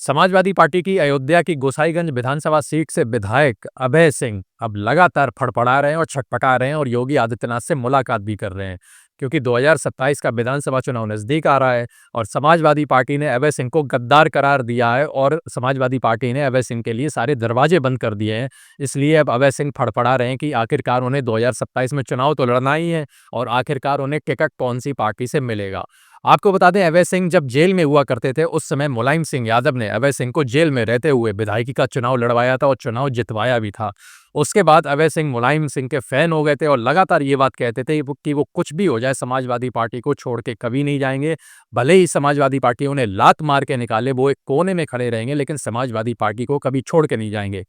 Samajwadi party की अयोध्या की गोसाईगंज विधानसभा seat से विधायक अभय सिंह अब लगातार फड़फड़ा रहे हैं और छटपटा रहे हैं और योगी आदित्यनाथ से मुलाकात भी कर रहे हैं, क्योंकि 2027 का विधानसभा चुनाव नजदीक आ रहा है और समाजवादी पार्टी ने अभय सिंह को गद्दार करार दिया है और समाजवादी पार्टी ने अभय सिंह के लिए सारे दरवाजे बंद कर दिए हैं। इसलिए अब अभय सिंह फड़फड़ा रहे हैं कि आखिरकार उन्हें 2027 में चुनाव तो लड़ना ही है और आखिरकार उन्हें टिकट कौन सी पार्टी से मिलेगा। आपको बता दें, अभय सिंह जब जेल में हुआ करते थे उस समय मुलायम सिंह यादव ने अभय सिंह को जेल में रहते हुए विधायकी का चुनाव लड़वाया था और चुनाव जितवाया भी था। उसके बाद अभय सिंह मुलायम सिंह के फैन हो गए थे और लगातार ये बात कहते थे कि वो कुछ भी हो जाए समाजवादी पार्टी को छोड़ के कभी नहीं जाएंगे। भले ही समाजवादी पार्टी उन्हें लात मार के निकाले, वो एक कोने में खड़े रहेंगे, लेकिन समाजवादी पार्टी को कभी छोड़ के नहीं जाएंगे।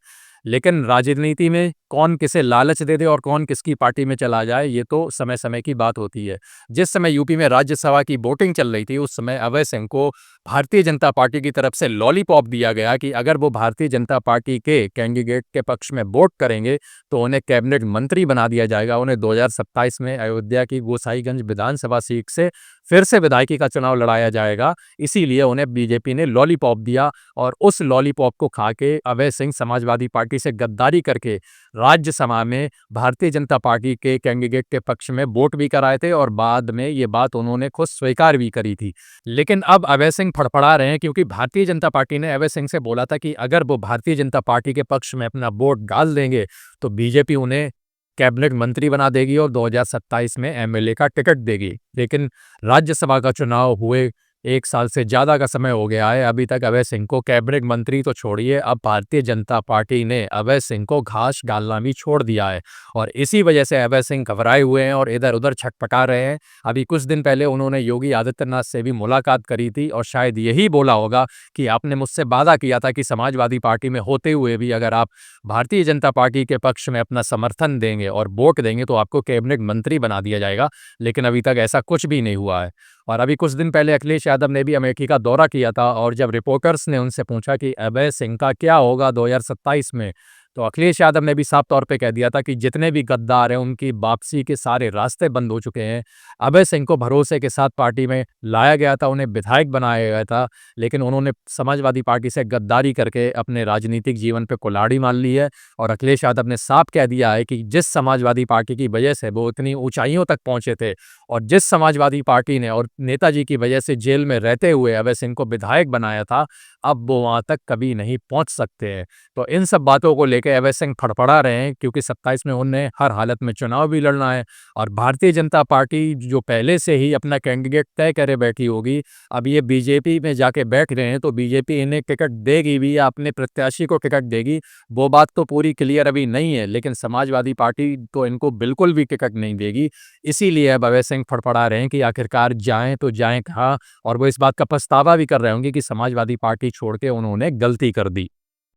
लेकिन राजनीति में कौन किसे लालच दे दे और कौन किसकी पार्टी में चला जाए, ये तो समय समय की बात होती है। जिस समय यूपी में राज्यसभा की वोटिंग चल रही थी उस समय अभय सिंह को भारतीय जनता पार्टी की तरफ से लॉलीपॉप दिया गया कि अगर वो भारतीय जनता पार्टी के कैंडिडेट के पक्ष में वोट करेंगे तो उन्हें कैबिनेट मंत्री बना दिया जाएगा। उन्हें 2027 में अयोध्या की गोसाईगंज विधानसभा सीट से फिर से विधायकी का चुनाव लड़ाया जाएगा। इसीलिए उन्हें बीजेपी ने लॉलीपॉप दिया और उस लॉलीपॉप को खा के अभय सिंह समाजवादी पार्टी से गद्दारी करके राज्यसभा में भारतीय जनता पार्टी के कैंडिडेट के पक्ष में वोट भी कराए थे और बाद में ये बात उन्होंने खुद स्वीकार भी करी थी। लेकिन अब अभय सिंह फड़फड़ा रहे हैं, क्योंकि भारतीय जनता पार्टी ने अभय सिंह से बोला था कि अगर वो भारतीय जनता पार्टी के पक्ष में अपना वोट डाल देंगे तो बीजेपी उन्हें कैबिनेट मंत्री बना देगी और 2027 में एमएलए का टिकट देगी। लेकिन राज्यसभा का चुनाव हुए 1 साल से ज़्यादा का समय हो गया है, अभी तक अभय सिंह को कैबिनेट मंत्री तो छोड़िए, अब भारतीय जनता पार्टी ने अभय सिंह को घास डालना भी छोड़ दिया है और इसी वजह से अभय सिंह घबराए हुए हैं और इधर-उधर छटपटा रहे हैं। अभी कुछ दिन पहले उन्होंने योगी आदित्यनाथ से भी मुलाकात करी थी और शायद यही बोला होगा कि आपने मुझसे वादा किया था कि समाजवादी पार्टी में होते हुए भी अगर आप भारतीय जनता पार्टी के पक्ष में अपना समर्थन देंगे और वोट देंगे तो आपको कैबिनेट मंत्री बना दिया जाएगा। लेकिन अभी तक ऐसा कुछ भी नहीं हुआ है। और अभी कुछ दिन पहले अखिलेश यादव ने भी अमेठी का दौरा किया था और जब रिपोर्टर्स ने उनसे पूछा कि अभय सिंह का क्या होगा 2027 में, तो अखिलेश यादव ने भी साफ तौर पे कह दिया था कि जितने भी गद्दार हैं उनकी वापसी के सारे रास्ते बंद हो चुके हैं। अभय सिंह को भरोसे के साथ पार्टी में लाया गया था, उन्हें विधायक बनाया गया था, लेकिन उन्होंने समाजवादी पार्टी से गद्दारी करके अपने राजनीतिक जीवन पे कुल्हाड़ी मार ली है। और अखिलेश यादव ने साफ कह दिया है कि जिस समाजवादी पार्टी की वजह से वो इतनी ऊंचाइयों तक पहुंचे थे और जिस समाजवादी पार्टी ने और नेताजी की वजह से जेल में रहते हुए अभय सिंह को विधायक बनाया था, अब वो वहां तक कभी नहीं पहुंच सकते हैं। तो इन सब बातों को लेकर अभय सिंह फड़फड़ा रहे हैं, क्योंकि 27 में उन्हें हर हालत में चुनाव भी लड़ना है और भारतीय जनता पार्टी जो पहले से ही अपना कैंडिडेट तय करे बैठी होगी, अब ये बीजेपी में जाके बैठ रहे हैं तो बीजेपी इन्हें टिकट देगी भी या अपने प्रत्याशी को टिकट देगी, वो बात तो पूरी क्लियर अभी नहीं है। लेकिन समाजवादी पार्टी तो इनको बिल्कुल भी टिकट नहीं देगी। इसीलिए अब अभय सिंह फड़फड़ा रहे हैं कि आखिरकार जाएं तो जाएं कहाँ, और वो इस बात का पछतावा भी कर रहे होंगे कि समाजवादी पार्टी छोड़ के उन्होंने गलती कर दी।